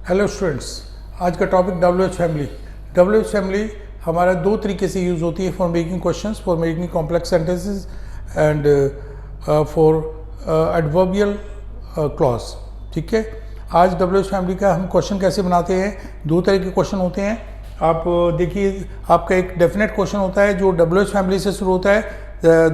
Hello students, आज का topic WH family. WH family हमारा दो तरीके से यूज़ होती है, for making questions, for making complex sentences and for adverbial clause. ठीक है, आज WH फैमिली का हम क्वेश्चन कैसे बनाते हैं। दो तरह के क्वेश्चन होते हैं। आप देखिए, आपका एक डेफिनेट क्वेश्चन होता है जो WH फैमिली से शुरू होता है।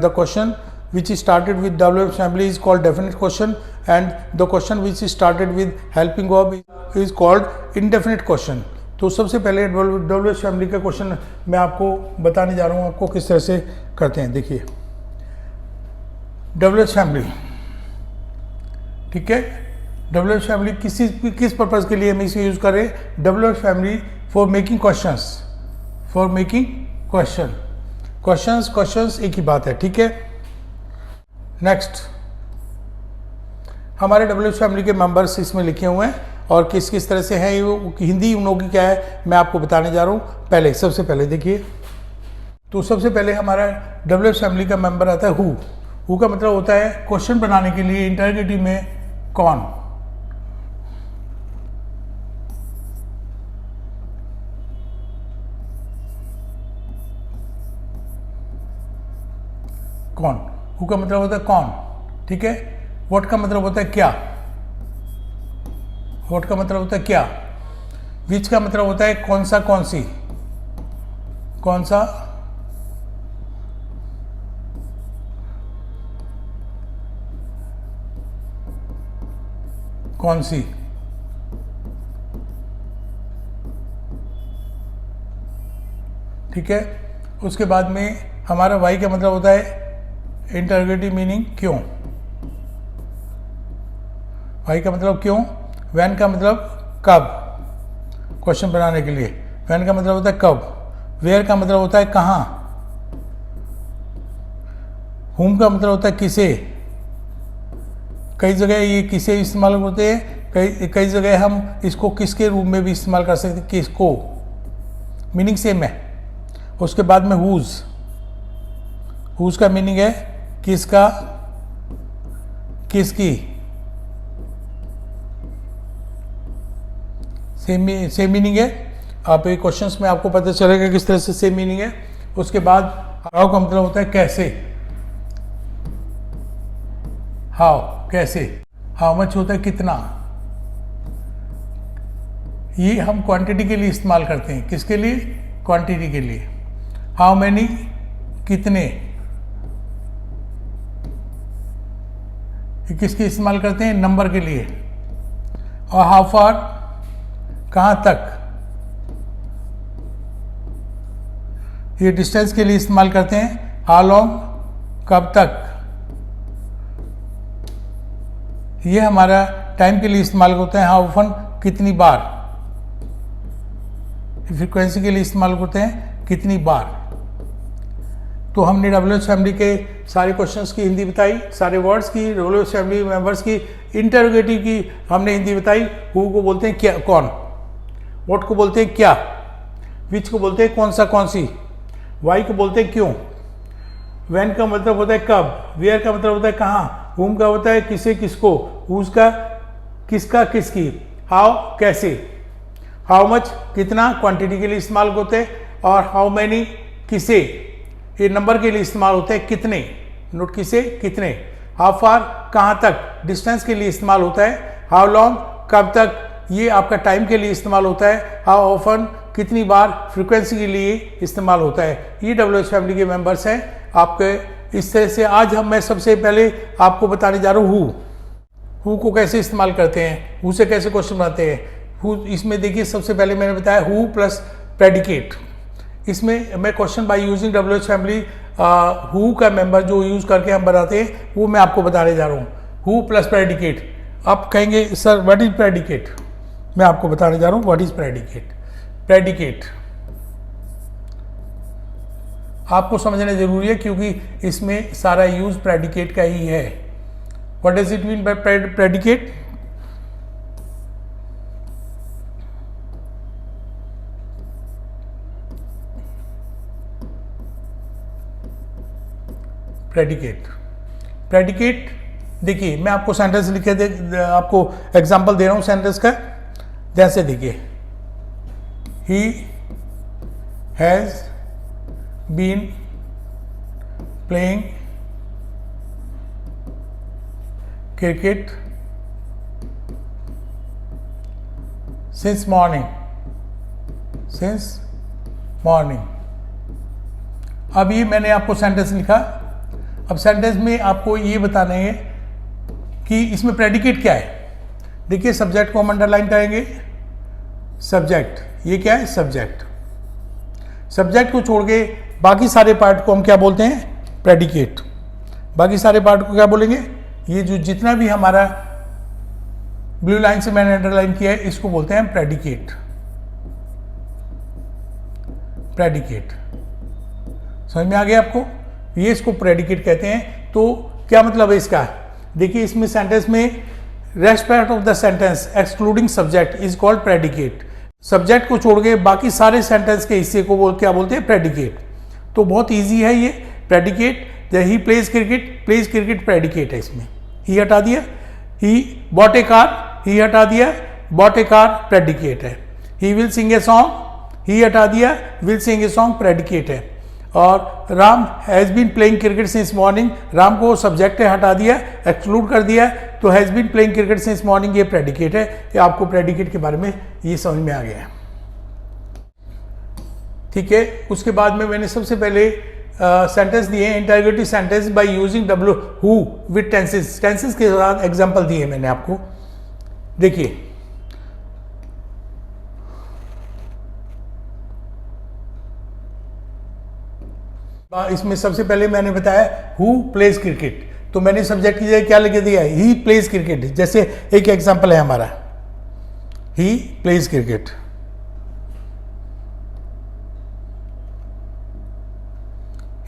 The question which is started with WH family is called definite question, and the question which is started with helping verb is called indefinite question। तो सबसे पहले WH फैमिली का क्वेश्चन मैं आपको बताने जा रहा हूँ, आपको किस तरह से करते हैं। देखिए, WH फैमिली, ठीक है, WH फैमिली किस पर्पज़ के लिए हम इसे यूज़ करें। WH family for making questions, for making questions एक ही बात है। ठीक है, नेक्स्ट, हमारे WH फैमिली के मेंबर्स इसमें लिखे हुए हैं और किस किस तरह से हैं, वो हिंदी उन लोगों की क्या है मैं आपको बताने जा रहा हूँ। पहले सबसे पहले देखिए, तो सबसे पहले हमारा WH फैमिली का मेंबर आता है हु का मतलब होता है क्वेश्चन बनाने के लिए इंटरोगेटिव में कौन। हु का मतलब होता है कौन। ठीक है, व्हाट का मतलब होता है क्या। व्हाट का मतलब होता है क्या। विच का मतलब होता है कौन सा, कौन सी, कौन सा, कौन सी। ठीक है, उसके बाद में हमारा वाई का मतलब होता है इंटरोगेटिव मीनिंग क्यों। वाई का मतलब क्यों। व्हेन का मतलब कब, क्वेश्चन बनाने के लिए व्हेन का मतलब होता है कब। वेयर का मतलब होता है कहाँ। हुम का मतलब होता है किसे। कई जगह ये किसे इस्तेमाल होते हैं, कई जगह हम इसको किसके रूप में भी इस्तेमाल कर सकते हैं, किसको, मीनिंग सेम है। उसके बाद में हुज का मीनिंग है किसका, किसकी, सेम मीनिंग है। आप ये क्वेश्चंस में आपको पता चलेगा किस तरह से सेम मीनिंग है। उसके बाद हाउ का मतलब होता है कैसे। हाउ, कैसे। हाउ मच होता है कितना। ये हम क्वांटिटी के लिए इस्तेमाल करते हैं, किसके लिए, क्वांटिटी के लिए। हाउ मैनी, कितने, किसके इस्तेमाल करते हैं, नंबर के लिए। और हाउ फार, कहाँ तक, ये डिस्टेंस के लिए इस्तेमाल करते हैं। हाउ लॉन्ग, कब तक, ये हमारा टाइम के लिए इस्तेमाल होता है। हाउ ऑफन, कितनी बार। फ्रीक्वेंसी के लिए इस्तेमाल करते हैं, कितनी बार। तो हमने WH फैमिली के सारे क्वेश्चंस की हिंदी बताई, सारे वर्ड्स की, WH फैमिली मेंबर्स की, इंटरोगेटिव की हमने हिंदी बताई। हु को बोलते हैं क्या, कौन। व्हाट को बोलते हैं क्या। विच को बोलते हैं कौन सा, कौन सी। वाई को बोलते हैं क्यों। व्हेन का मतलब होता है कब। वेयर का मतलब होता है कहाँ। हुम का होता है किसे, किसको। हुज का किसका, किसकी। हाउ, कैसे। हाउ मच, कितना, क्वांटिटी के लिए इस्तेमाल होते हैं। और हाउ मैनी, किसे, ये नंबर के लिए इस्तेमाल होते हैं, कितने, नोट किसे, कितने। हाउ फार, कहाँ तक, डिस्टेंस के लिए इस्तेमाल होता है। हाउ लॉन्ग, कब तक, ये आपका टाइम के लिए इस्तेमाल होता है। हाउ ऑफन, कितनी बार, फ्रीक्वेंसी के लिए इस्तेमाल होता है। ये WH फैमिली के मेंबर्स हैं आपके। इस तरह से आज मैं सबसे पहले आपको बताने जा रहा हूँ हु को कैसे इस्तेमाल करते हैं, हु से कैसे क्वेश्चन बनाते हैं। हु, इसमें देखिए सबसे पहले मैंने बताया हु प्लस प्रेडिकेट। इसमें मैं question by using WH family who का मेंबर जो यूज करके हम बनाते हैं वो मैं आपको बताने जा रहा हूँ। Who plus predicate. आप कहेंगे सर व्हाट इज प्रेडिकेट, मैं आपको बताने जा रहा हूँ व्हाट इज प्रेडिकेट। प्रेडिकेट आपको समझना जरूरी है क्योंकि इसमें सारा यूज प्रेडिकेट का ही है। What does it mean by predicate. Predicate देखिए मैं आपको सेंटेंस लिखे आपको एग्जांपल दे रहा हूँ सेंटेंस का। जैसे देखिए, he has been playing cricket since morning. अब ये मैंने आपको सेंटेंस लिखा। अब सेंटेंस में आपको ये बताना है कि इसमें प्रेडिकेट क्या है। देखिए, सब्जेक्ट को हम अंडरलाइन करेंगे। सब्जेक्ट, ये क्या है? सब्जेक्ट। सब्जेक्ट को छोड़ के बाकी सारे पार्ट को हम क्या बोलते हैं? प्रेडिकेट। बाकी सारे पार्ट को क्या बोलेंगे? ये जो जितना भी हमारा ब्लू लाइन से मैंने अंडरलाइन किया है, इसको बोलते हैं प्रेडिकेट। प्रेडिकेट समझ में आ गया आपको? ये इसको प्रेडिकेट कहते हैं। तो क्या मतलब है इसका? देखिए, इसमें सेंटेंस में respect of the sentence excluding subject is called predicate. Subject को छोड़ के बाकी सारे सेंटेंस के हिस्से को क्या बोलते हैं? प्रेडिकेट। तो बहुत इजी है ये predicate. He plays cricket predicate है इसमें। ही हटा दिया, ही बॉट ए कार, ही हटा दिया, बॉट ए कार प्रेडिकेट है। He will sing a song, he हटा दिया, will sing a song predicate है। और Ram has been playing cricket since morning, Ram को सब्जेक्ट है हटा दिया, एक्सक्लूड कर दिया, तो has been playing cricket since morning ये प्रेडिकेट है। ये आपको प्रेडिकेट के बारे में ये समझ में आ गया। ठीक है, उसके बाद में मैंने सबसे पहले सेंटेंस दिए interrogative sentence by using W who with tenses. Tenses के साथ एग्जांपल दिए मैंने आपको। देखिए, इसमें सबसे पहले मैंने बताया हु प्लेज क्रिकेट, तो मैंने सब्जेक्ट की जगह क्या लिख दिया? He plays cricket. जैसे एक एग्जांपल है हमारा, he plays cricket.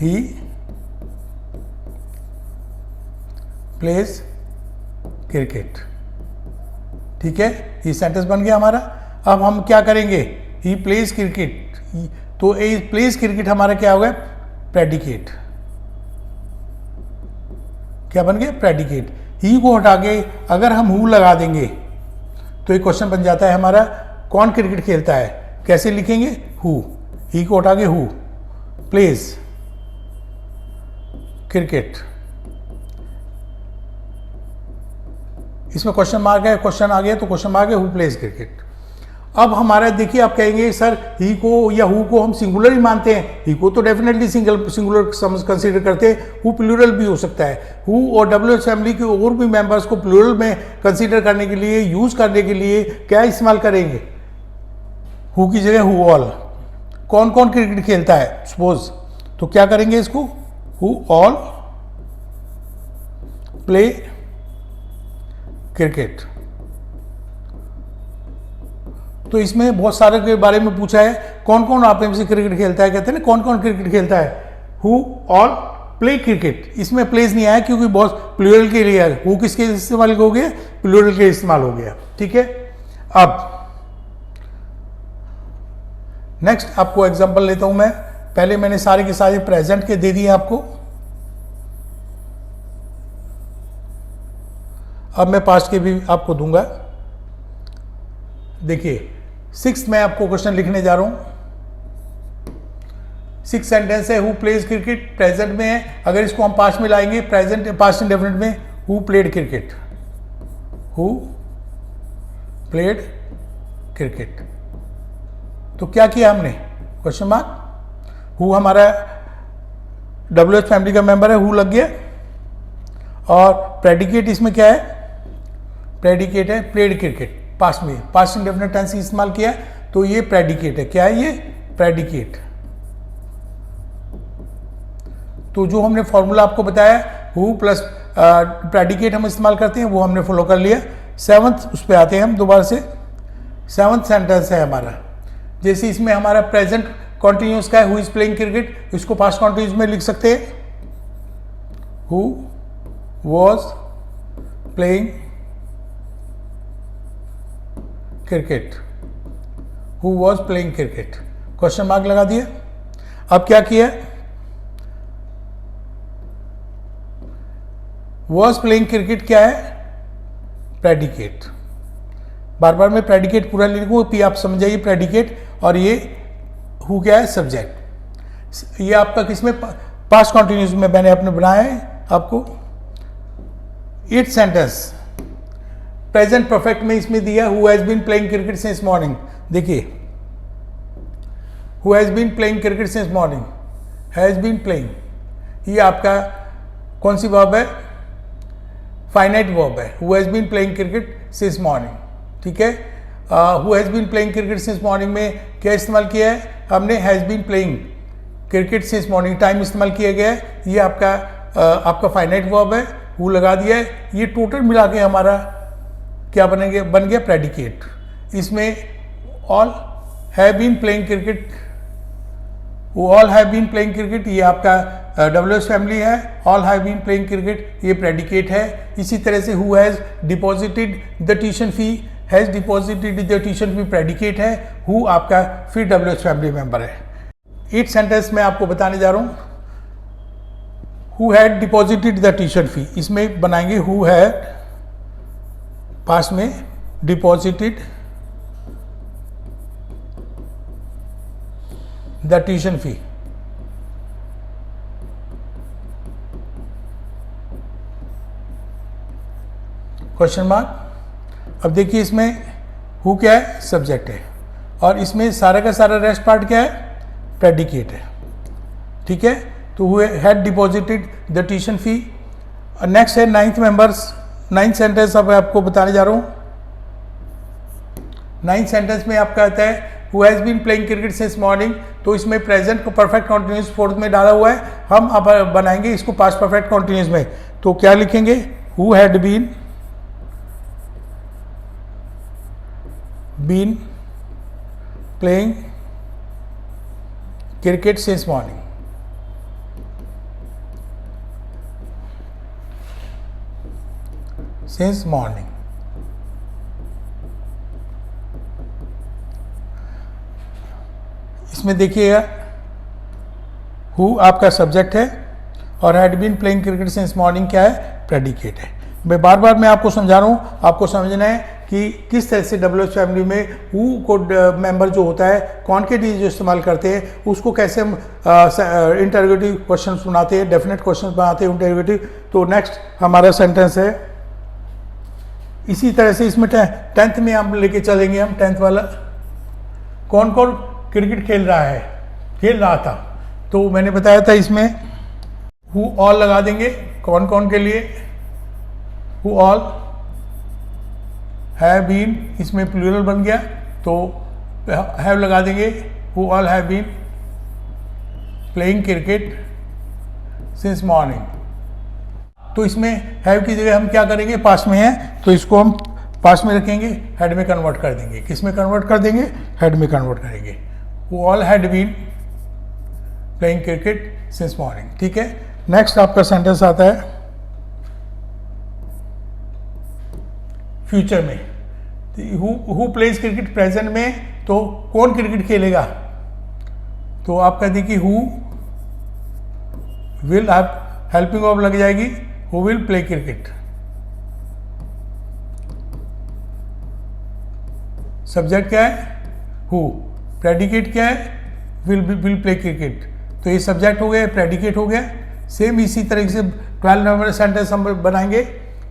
He plays cricket. ठीक है, ये सेंटेंस बन गया हमारा। अब हम क्या करेंगे? ही प्लेज क्रिकेट, तो ये प्लेज क्रिकेट हमारा क्या हो गया? प्रेडिकेट। क्या बन गया? प्रेडिकेट। ही को हटा के अगर हम हु लगा देंगे तो एक क्वेश्चन बन जाता है हमारा, कौन क्रिकेट खेलता है? कैसे लिखेंगे? हु। ही को हटा के हु प्लेज क्रिकेट। इसमें क्वेश्चन मार्क है, क्वेश्चन आ गया तो क्वेश्चन मार्क है हु प्लेज क्रिकेट। अब हमारा देखिए, आप कहेंगे सर ही को या हु को हम सिंगुलर ही मानते हैं। ही को तो डेफिनेटली सिंगुलर कंसीडर करते हैं, हु प्लूरल भी हो सकता है। हु और डब्ल्यूएच फैमिली के और भी मेंबर्स को प्लूरल में कंसीडर करने के लिए, यूज करने के लिए क्या इस्तेमाल करेंगे? हु की जगह हु ऑल। कौन कौन क्रिकेट खेलता है सपोज, तो क्या करेंगे इसको? Who all play cricket. तो इसमें बहुत सारे के बारे में पूछा है, कौन कौन आप में से क्रिकेट खेलता है? कहते हैं ना, कौन कौन क्रिकेट खेलता है? Who all play cricket. इसमें प्लेस नहीं आया क्योंकि बहुत प्लूरल के लिए है। हु किसके इस्तेमाल हो गया? प्लूरल के इस्तेमाल हो गया। ठीक है, अब नेक्स्ट आपको एग्जांपल लेता हूं मैं। पहले मैंने सारे के सारे प्रेजेंट के दे दिए आपको, अब मैं पास्ट के भी आपको दूंगा। देखिए, 6 मैं आपको क्वेश्चन लिखने जा रहा हूं। 6 सेंटेंस है, हु प्लेज क्रिकेट प्रेजेंट में है। अगर इसको हम पास्ट में लाएंगे, प्रेजेंट पास्ट इंडेफिनिट में, who played cricket, who played cricket. तो क्या किया हमने? Question mark. हु हमारा डब्ल्यूएच फैमिली का मेंबर है, हु लग गया। और प्रेडिकेट इसमें क्या है? प्रेडिकेट है प्लेड क्रिकेट, पास्ट में, पास्ट इंडेफिनिट टेंस इस्तेमाल किया, तो ये प्रेडिकेट है। क्या है ये? प्रेडिकेट। तो जो हमने फॉर्मूला आपको बताया, हु प्लस प्रेडिकेट हम इस्तेमाल करते हैं, वो हमने फॉलो कर लिया। 7th उस पर आते हैं हम दोबारा से। 7th सेंटेंस है हमारा, जैसे इसमें हमारा प्रेजेंट कॉन्टिन्यूस का है, हु इज प्लेइंग क्रिकेट, इसको पास्ट कॉन्टिन्यूस में लिख सकते हैं, who was playing cricket, who was playing cricket. Question mark लगा दिया। अब क्या किया? वॉज प्लेइंग क्रिकेट क्या है? प्रेडिकेट। बार बार मैं प्रेडिकेट पूरा लिखूँ, पी आप समझ जाइए प्रेडिकेट, और ये हु क्या है, सब्जेक्ट। ये आपका किसमें, पास्ट कॉन्टिन्यूस में मैंने अपने बनाया है आपको। इट सेंटेंस प्रेजेंट परफेक्ट में इसमें दिया who has been playing cricket since morning. देखिए who has been playing cricket since morning, has been playing, ये आपका कौन सी वर्ब है, फाइनाइट वर्ब है। Who has been playing cricket since morning, ठीक है। Who has been playing cricket since morning में क्या इस्तेमाल किया है हमने, has been playing cricket since morning, time इस्तेमाल किया गया है। ये आपका फाइनाइट वर्ब है, हु लगा दिया है। ये टोटल मिला के हमारा क्या बन गया प्रेडिकेट। इसमें all have been playing cricket, all have been playing cricket, ये आपका WH फैमिली है। All have been playing cricket ये प्रेडिकेट है। इसी तरह से who has deposited the tuition fee, has deposited the tuition fee predicate है। हु आपका फिर WH फैमिली मेंबर है। इट सेंटेंस में आपको बताने जा रहा हूं, who had deposited the tuition fee, इसमें बनाएंगे हु हैड, पास में deposited the tuition fee, question mark. अब देखिए इसमें हु क्या है, सब्जेक्ट है, और इसमें सारा का सारा रेस्ट पार्ट क्या है, प्रेडिकेट है, ठीक है। तो who had deposited the tuition fee. Next है नाइन्थ सेंटेंस, अब आपको बताने जा रहा हूं। नाइन्थ सेंटेंस में आपका आता है who has been playing cricket since morning, तो इसमें प्रेजेंट को परफेक्ट कॉन्टिन्यूस फोर्थ में डाला हुआ है। हम अब बनाएंगे इसको पास्ट परफेक्ट कॉन्टिन्यूस में, तो क्या लिखेंगे, who had been playing cricket since morning. Since morning, इसमें देखिएगा हु आपका सब्जेक्ट है और had been playing cricket since morning क्या है, प्रेडिकेट है। मैं मैं आपको समझा रहा हूँ, आपको समझना है कि किस तरह से WH फैमिली में हु को मेंबर जो होता है कॉन्केटिव जो इस्तेमाल करते हैं उसको कैसे हम इंटरोगेटिव क्वेश्चन बनाते हैं, डेफिनेट क्वेश्चन बनाते हैं इंटरोगेटिव। तो नेक्स्ट हमारा सेंटेंस है, इसी तरह से इसमें 10th में हम लेके चलेंगे, हम 10th वाला, कौन कौन क्रिकेट खेल रहा था, तो मैंने बताया था इसमें हु ऑल लगा देंगे, कौन कौन के लिए, हु ऑल हैव बीन, इसमें प्लूरल बन गया तो हैव लगा देंगे, who all have been playing cricket since morning. तो इसमें हैव की जगह हम क्या करेंगे, पास्ट में है तो इसको हम पास्ट में रखेंगे, हेड में कन्वर्ट कर देंगे। किस में कन्वर्ट कर देंगे, हेड में कन्वर्ट करेंगे। Who all had been playing cricket since morning, ठीक है। नेक्स्ट आपका सेंटेंस आता है फ्यूचर में, हु प्लेज क्रिकेट प्रेजेंट में, तो कौन क्रिकेट खेलेगा, तो आपका देखिए हु विल, आप हेल्पिंग ऑफ लग जाएगी, who will play cricket. Subject क्या है, हु, प्रेडिकेट क्या है, विल प्ले क्रिकेट। तो ये सब्जेक्ट हो गया, प्रेडिकेट हो गया। सेम इसी तरीके से 12 नंबर सेंटेंस हम बनाएंगे।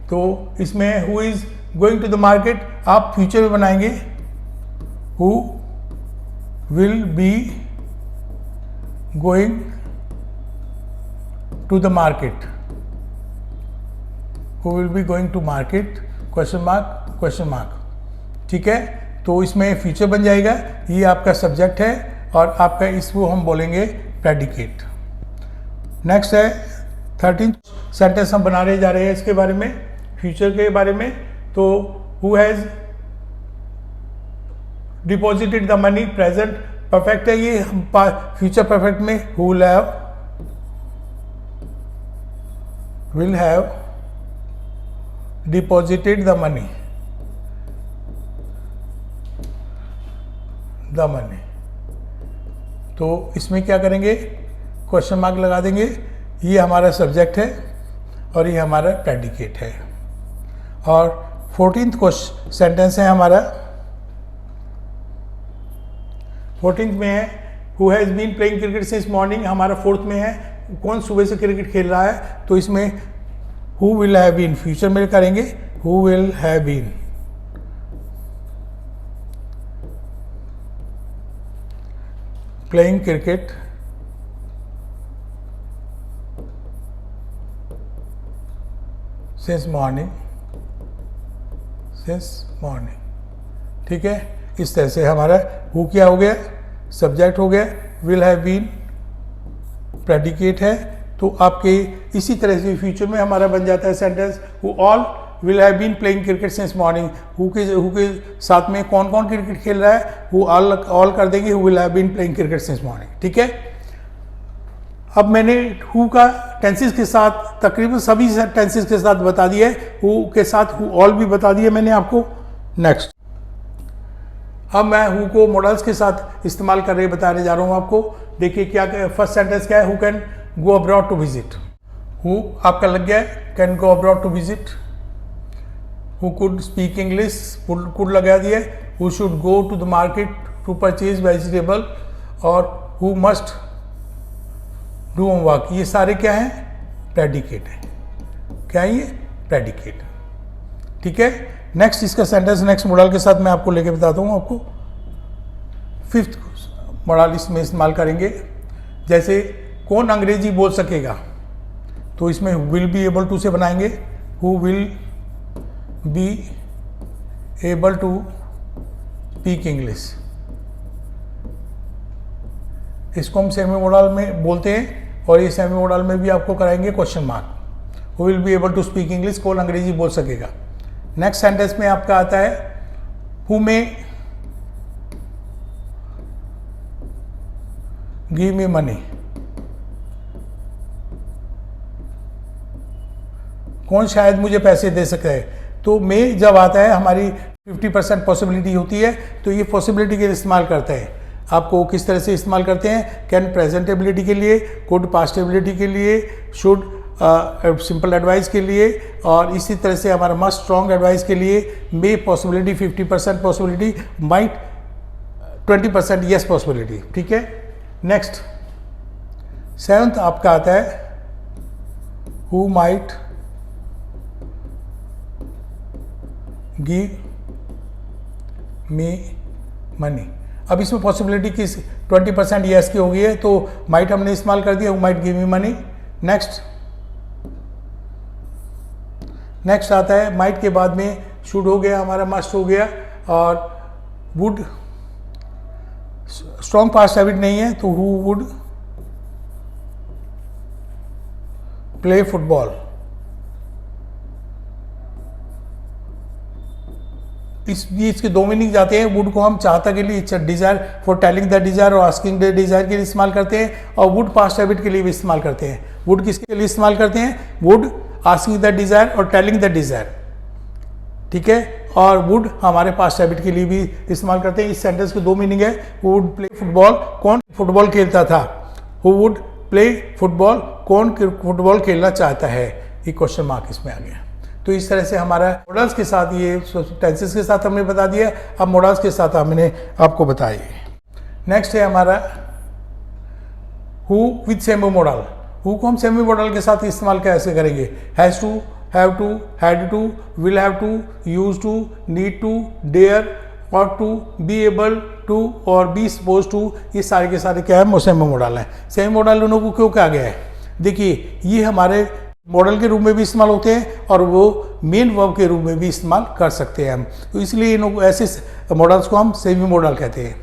तो इसमें who is going to the market आप फ्यूचर में बनाएंगे, who will be going to the market, who will be going to market, question mark, ठीक है। तो इसमें फ्यूचर बन जाएगा, ये आपका सब्जेक्ट है और आपका इसको हम बोलेंगे प्रेडिकेट। नेक्स्ट है 13th सेंटेंस हम बनाने जा रहे हैं इसके बारे में, फ्यूचर के बारे में। तो who has deposited the money, present perfect है ये, फ्यूचर परफेक्ट में who will have deposited the money, तो इसमें क्या करेंगे, क्वेश्चन मार्क लगा देंगे। ये हमारा सब्जेक्ट है और ये हमारा प्रेडिकेट है। और 14th क्वेश्चन सेंटेंस है हमारा, 14th में है who has been playing cricket since morning, हमारा 4th में है कौन सुबह से क्रिकेट खेल रहा है, तो इसमें who will have been future में करेंगे, who will have been playing cricket since morning, ठीक है। इस तरह से हमारा हु क्या हो गया, सब्जेक्ट हो गया, विल हैव बीन प्रेडिकेट है, तो आपके इसी तरह से फ्यूचर में हमारा बन जाता है sentence who all will have been playing cricket since morning. Who के साथ में कौन कौन क्रिकेट खेल रहा है, हु ऑल कर देंगे, who will have been playing cricket since morning, ठीक है। अब मैंने हु का टेंसेस के साथ तकरीबन सभी टेंसेस के साथ बता दिया है, हु के साथ हु ऑल भी बता दिया मैंने आपको। नेक्स्ट, अब मैं हु को मॉडल्स के साथ इस्तेमाल कर रहे बताने जा रहा हूँ आपको। देखिए क्या फर्स्ट सेंटेंस क्या है, who can go abroad to visit, who आपका लग गया है can go abroad to visit. Who could speak English, could लगा दिया। Who should go to the market to purchase vegetable, और हु मस्ट डू होमवर्क, ये सारे क्या हैं, प्रेडिकेट है। क्या है ये, प्रेडिकेट, ठीक है। नेक्स्ट इसका सेंटेंस नेक्स्ट मॉडल के साथ मैं आपको लेके बताता हूँ आपको। 5th मॉडल इसमें इस्तेमाल करेंगे, जैसे कौन अंग्रेजी बोल सकेगा, तो इसमें विल बी एबल टू से बनाएंगे, who will be able to speak English. इसको हम सेमी मॉडल में बोलते हैं, और ये सेमी मॉडल में भी आपको कराएंगे question mark. Who will be able to speak English, कौन अंग्रेजी बोल सकेगा। नेक्स्ट सेंटेंस में आपका आता है हु में गिव मी मनी, कौन शायद मुझे पैसे दे सके। तो में जब आता है हमारी 50% पॉसिबिलिटी होती है, तो ये पॉसिबिलिटी के लिए इस्तेमाल करते हैं। आपको किस तरह से इस्तेमाल करते हैं, कैन प्रेजेंटेबिलिटी के लिए, कुड पास्टेबिलिटी के लिए, शुड सिंपल एडवाइस के लिए, और इसी तरह से हमारा मस्ट स्ट्रॉन्ग एडवाइस के लिए, may possibility 50% possibility, might 20% yes possibility, ठीक है। नेक्स्ट 7th आपका आता है who might give me money. अब इसमें पॉसिबिलिटी किस 20% यस की हो गई है, तो माइट हमने इस्तेमाल कर दिया, who might give me money. Next आता है माइट के बाद में शुड हो गया, हमारा मस्ट हो गया, और वुड स्ट्रॉन्ग पास्ट हैबिट नहीं है, तो हु वुड प्ले फुटबॉल। इसके दो मीनिंग जाते हैं। वुड को हम चाहता के लिए, desire for telling the desire और आस्किंग द डिजायर के लिए इस्तेमाल करते हैं, और वुड पास्ट हैबिट के लिए भी इस्तेमाल करते हैं। वुड किसके लिए इस्तेमाल करते हैं, वुड आस्किंग द डिजायर और टेलिंग द डिजायर, ठीक है। और वुड हमारे पास्ट हैबिट के लिए भी इस्तेमाल करते हैं। इस सेंटेंस के दो मीनिंग है। हु वुड प्ले फुटबॉल, कौन फुटबॉल खेलता था। हु वुड प्ले फुटबॉल, कौन फुटबॉल खेलना चाहता है। ये क्वेश्चन मार्क इसमें आ गया। तो इस तरह से हमारा मॉडल्स के साथ, ये टेंसेस के साथ हमने बता दिया। अब मॉडल्स के साथ हमने आपको बताए। नेक्स्ट है हमारा who with semi model. Who को हम सेमी मॉडल के साथ इस्तेमाल कैसे करेंगे, has to, have to, had to, will have to, use to, need to, dare, ought to, be able to और बी सपोज टू, ये सारे के सारे क्या है, सेमी मॉडल हैं। सेमी मॉडल उन्हों को क्यों कहा गया है, देखिए ये हमारे मॉडल के रूप में भी इस्तेमाल होते हैं और वो मेन वर्ब के रूप में भी इस्तेमाल कर सकते हैं हम, तो इसलिए इन ऐसे मॉडल्स को हम सेमी मॉडल कहते हैं।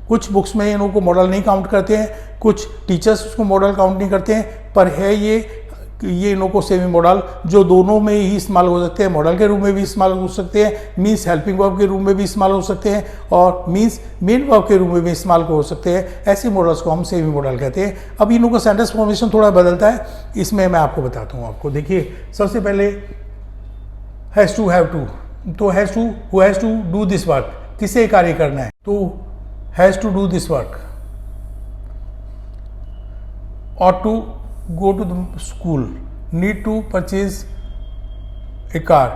कुछ बुक्स में इनको मॉडल नहीं काउंट करते हैं, कुछ टीचर्स उसको मॉडल काउंट नहीं करते हैं, पर है ये इनों को सेमी मॉडल जो दोनों में ही इस्तेमाल हो सकते हैं। मॉडल के रूप में भी इस्तेमाल हो सकते हैं, मीन्स हेल्पिंग वर्ब के रूप में भी इस्तेमाल हो सकते हैं, और मीन्स मेन वर्ब के रूप में भी इस्तेमाल हो सकते हैं। ऐसे मॉडल्स को हम सेमी मॉडल कहते हैं। अब इनों का सेंटेंस फॉर्मेशन थोड़ा बदलता है, इसमें मैं आपको बताता हूँ। आपको देखिए, सबसे पहले हैज़ टू, हैव टू, तो has to, who has to do this work, किसे कार्य करना है, तो has to do this work. और to go to the school, need to purchase a car,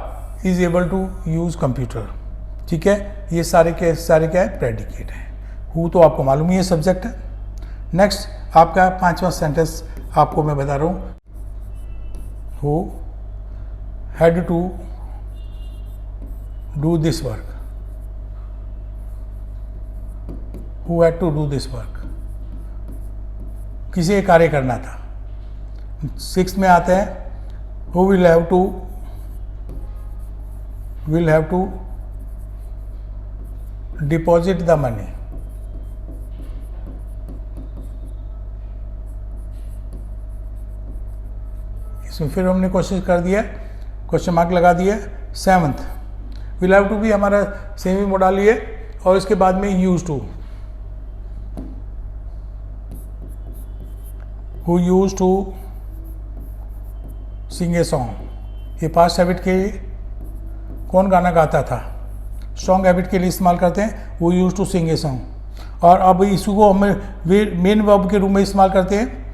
is able to use computer, ठीक है। ये सारे क्या है, प्रेडिकेट है। हु तो आपको मालूम ही है सब्जेक्ट है। नेक्स्ट आपका 5वां सेंटेंस आपको मैं बता रहा हूँ, who had to do this work, who had to do this work, किसी कार्य करना था। 6 में आते हैं, who will have to deposit the money, इसमें फिर हमने कोशिश कर दिया, क्वेश्चन मार्क लगा दिया। 7th विल हैव टू भी हमारा सेमी मोडाल है, और इसके बाद में use to, who use to sing a song, ये पास्ट हैबिट के कौन गाना गाता था, स्ट्रॉन्ग हैबिट के लिए इस्तेमाल करते हैं, वो use to sing a song. और अब इसको हम मेन वर्ब के रूप में इस्तेमाल करते हैं,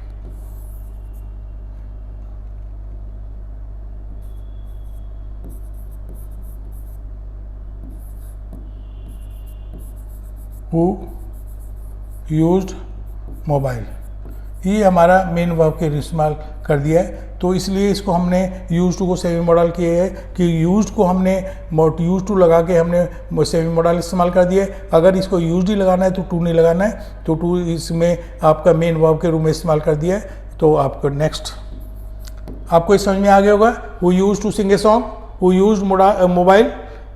हु यूज्ड मोबाइल, ये हमारा मेन वर्ब के इस्तेमाल कर दिया है। तो इसलिए इसको हमने यूज टू को सेमी मॉडल किए है कि यूज को हमने यूज टू लगा के हमने सेमी मॉडल इस्तेमाल कर दिया है। अगर इसको यूज ही लगाना है तो टू नहीं लगाना है, तो टू इसमें आपका मेन वर्ब के रूप में इस्तेमाल कर दिया है। तो आपको नेक्स्ट आपको इस समझ में आ गया होगा, who use to sing a song, who use mobile.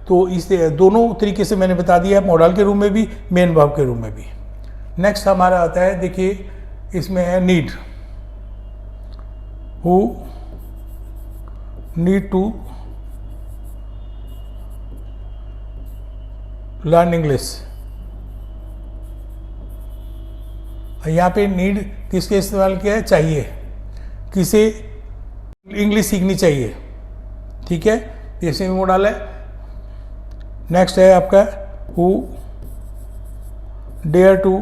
तो इस दोनों तरीके से मैंने बता दिया, मॉडल के रूप में भी, मेन वर्ब के रूप में भी। नेक्स्ट हमारा आता है, देखिए इसमें है need, who need to learn English. यहाँ पे नीड किसके इस्तेमाल किया है, चाहिए, किसे इंग्लिश सीखनी चाहिए, ठीक है, ये सेमी मॉडल है। नेक्स्ट है आपका who dare to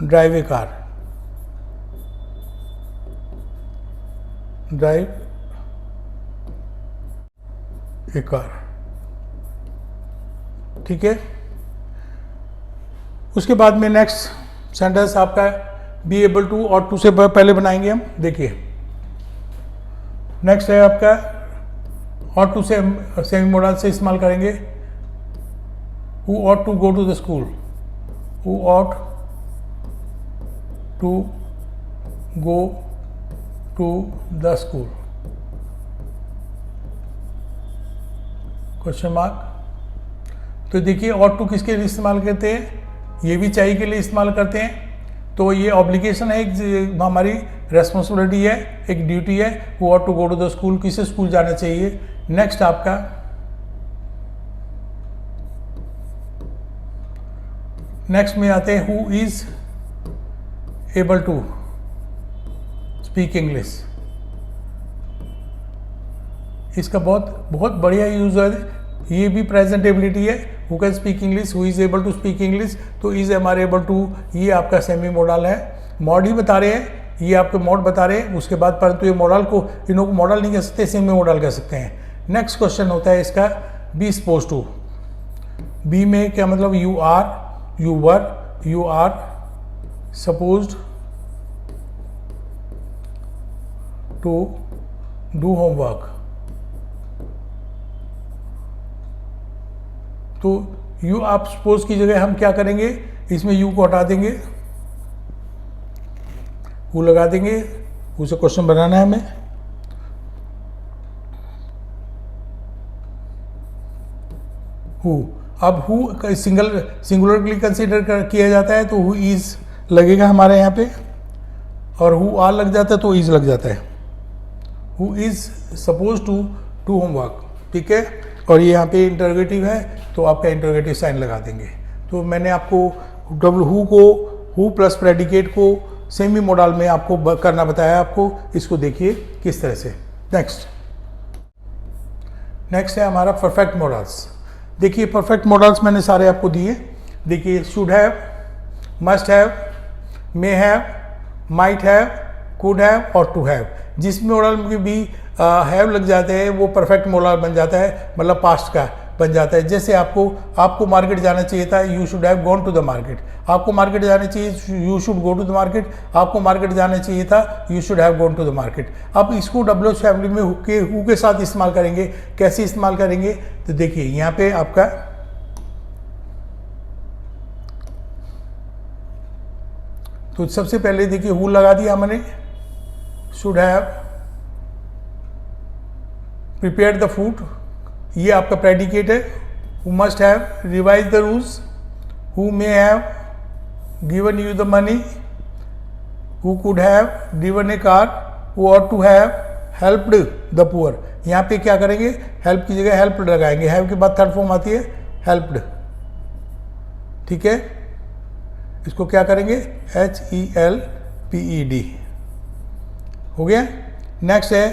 drive a car, drive a car, ठीक है। उसके बाद में नेक्स्ट सेंटेंस आपका बी एबल टू और टू से पहले बनाएंगे हम। देखिए नेक्स्ट है आपका और टू से सेमी मॉडल से इस्तेमाल करेंगे, who ought to go to the school, who ought to go to the school, question mark. तो देखिए ऑट टू किसके लिए इस्तेमाल करते हैं, ये भी चाहिए के लिए इस्तेमाल करते हैं। तो ये ऑब्लिगेशन है, एक हमारी रेस्पॉन्सिबिलिटी है, एक ड्यूटी है, who ought to go to the school, किसे स्कूल जाना चाहिए। नेक्स्ट आपका नेक्स्ट में आते हैं who is able to speak English. इसका बहुत बढ़िया यूज है, ये भी प्रेजेंट एबिलिटी है, who can speak English, who is able to speak English. तो इज हमारे एबल टू, ये आपका सेमी मॉडल है, मॉड ही बता रहे हैं, ये आपके मॉड बता रहे हैं। उसके बाद परंतु ये मॉडल को, इनको मॉडल नहीं कह सकते, सेमी मॉडल कह सकते हैं। नेक्स्ट क्वेश्चन होता है इसका बी सपोज टू, बी में क्या मतलब, you are, you were, you are supposed to do homework. तो यू आप सपोज की जगह हम क्या करेंगे, इसमें यू को हटा देंगे, हु लगा देंगे, उसे क्वेश्चन बनाना है हमें। हु, अब हु सिंगुलरली कंसीडर किया जाता है तो हु इज लगेगा हमारे यहाँ पे, और हु आर लग जाता है तो इज लग जाता है। Who is suppose to do homework, ठीक है। और ये यहाँ पे इंटरोगेटिव है तो आपका इंटरोगेटिव साइन लगा देंगे। तो मैंने आपको W who co, who plus predicate को सेमी मॉडल में आपको करना बताया आपको, इसको देखिए किस तरह से। नेक्स्ट है हमारा परफेक्ट मॉडल्स। देखिए परफेक्ट मॉडल्स मैंने सारे आपको दिए। देखिए should have, must have, may have, might have, could have और टू हैव। जिस मॉडल में भी हैव लग जाते हैं वो परफेक्ट मॉडल बन जाता है, मतलब पास्ट का। बन जाता है। जैसे आपको मार्केट जाना चाहिए था, you should have gone to the market. आपको मार्केट जाना चाहिए, you should go to the market. आपको मार्केट जाना चाहिए था, you should have gone to the market. अब इसको WH फैमिली में हु के साथ इस्तेमाल करेंगे। कैसे इस्तेमाल करेंगे तो देखिए यहाँ पे आपका तो सबसे पहले देखिए हु लगा दिया मैंने, should have prepared the food, ये आपका प्रेडिकेट है। Who must have revise the rules, who may have given you the money, who could have given a car, who ought to have helped the poor. यहाँ पे क्या करेंगे, help की जगह helped लगाएंगे। हैव के बाद थर्ड फॉर्म आती है हेल्प्ड, ठीक है। इसको क्या करेंगे, HELPED हो गया। नेक्स्ट है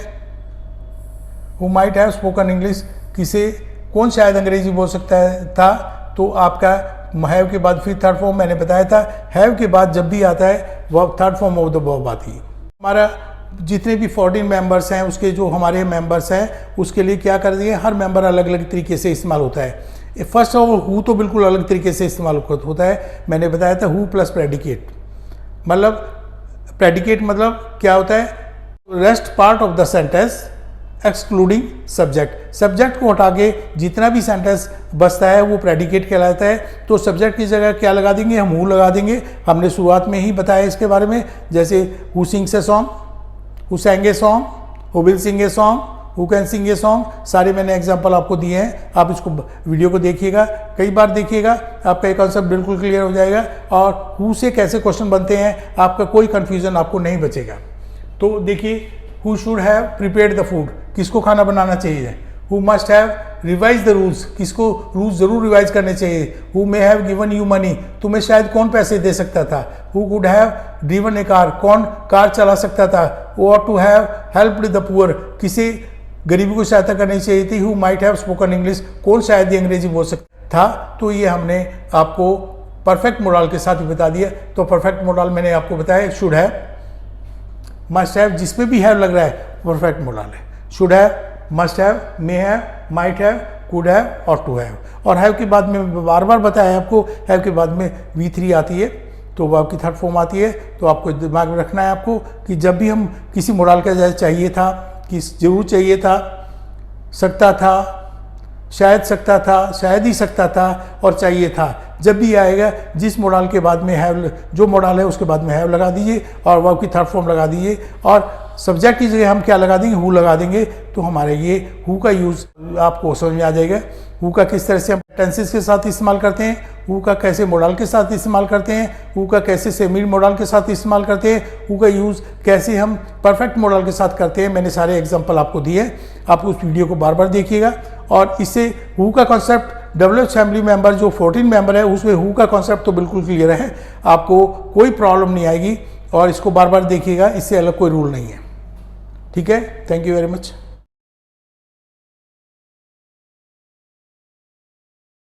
who might have spoken English, किसे कौन शायद अंग्रेजी बोल सकता है था, तो आपका हैव के बाद फिर थर्ड फॉर्म मैंने बताया था, हैव के बाद जब भी आता है वह third form of the verb आती है। हमारा जितने भी 14 मेंबर्स हैं उसके जो हमारे मेंबर्स हैं उसके लिए क्या कर दिए, हर मेंबर अलग अलग तरीके से इस्तेमाल होता है। फर्स्ट ऑफ ऑल हु तो बिल्कुल अलग तरीके से इस्तेमाल होता है। मैंने बताया था हु प्लस प्रेडिकेट, मतलब प्रेडिकेट मतलब क्या होता है, rest part of the sentence excluding subject. Subject को हटा के जितना भी सेंटेंस बचता है वो प्रेडिकेट कहलाता है। तो सब्जेक्ट की जगह क्या लगा देंगे, हम हु लगा देंगे। हमने शुरुआत में ही बताया इसके बारे में, जैसे who sings A song, who सैंग A song, who will sing a song, who can sing a song, सारे मैंने एग्जाम्पल आपको दिए हैं। आप इसको वीडियो को देखिएगा, कई बार देखिएगा, आपका ये कॉन्सेप्ट बिल्कुल क्लियर हो जाएगा। और हु से कैसे क्वेश्चन बनते हैं आपका कोई कंफ्यूजन आपको नहीं बचेगा। तो देखिए who should have prepared the food, किसको खाना बनाना चाहिए। Who must have revise the rules, किसको रूल्स जरूर रिवाइज करने चाहिए। Who may have given you money, तुम्हें शायद कौन पैसे दे सकता था। Who could have driven a car, कौन कार चला सकता था। Who ought to have helped the poor, किसी गरीबी को सहायता करनी चाहिए थी। Who might have spoken English, कौन शायद ये अंग्रेजी बोल सकता था। तो ये हमने आपको परफेक्ट मोडाल के साथ ही बता दिया। तो परफेक्ट मोडाल मैंने आपको बताया, शुड हैव, मस्ट हैव, जिसमें भी हैव लग रहा है परफेक्ट मोडाल है। Should have, must have, may have, might have, could have और टू हैव। और हैव के बाद में बार बार बताया आपको, हैव के बाद में V3 आती है तो वो आपकी थर्ड फॉर्म आती है। तो आपको दिमाग में रखना है आपको कि जब भी हम किसी मोडाल का चाहिए था, कि जरूर चाहिए था, सकता था, शायद सकता था, शायद ही सकता था और चाहिए था, जब भी आएगा जिस मोडाल के बाद में हैव, जो मोडाल है उसके बाद में हैव लगा दीजिए और वर्ब की थर्ड फॉर्म लगा दीजिए। और सब्जेक्ट की जगह हम क्या लगा देंगे, हु लगा देंगे। तो हमारे ये हु का यूज़ आपको समझ में आ जाएगा। हु का किस तरह से हम टेंसेस के साथ इस्तेमाल करते हैं, हु का कैसे मोडाल के साथ इस्तेमाल करते हैं, हु का कैसे सेमी मोडाल के साथ इस्तेमाल करते हैं, हु का यूज़ कैसे हम परफेक्ट मोडाल के साथ करते हैं। मैंने सारे एग्जाम्पल आपको दिए, आप उस वीडियो को बार बार देखिएगा। और इससे हु का कॉन्सेप्ट WH फैमिली मेंबर जो 14 मेंबर है उसमें हु का कॉन्सेप्ट तो बिल्कुल क्लियर है, आपको कोई प्रॉब्लम नहीं आएगी। और इसको बार बार देखिएगा, इससे अलग कोई रूल नहीं है। ठीक है, थैंक यू वेरी मच।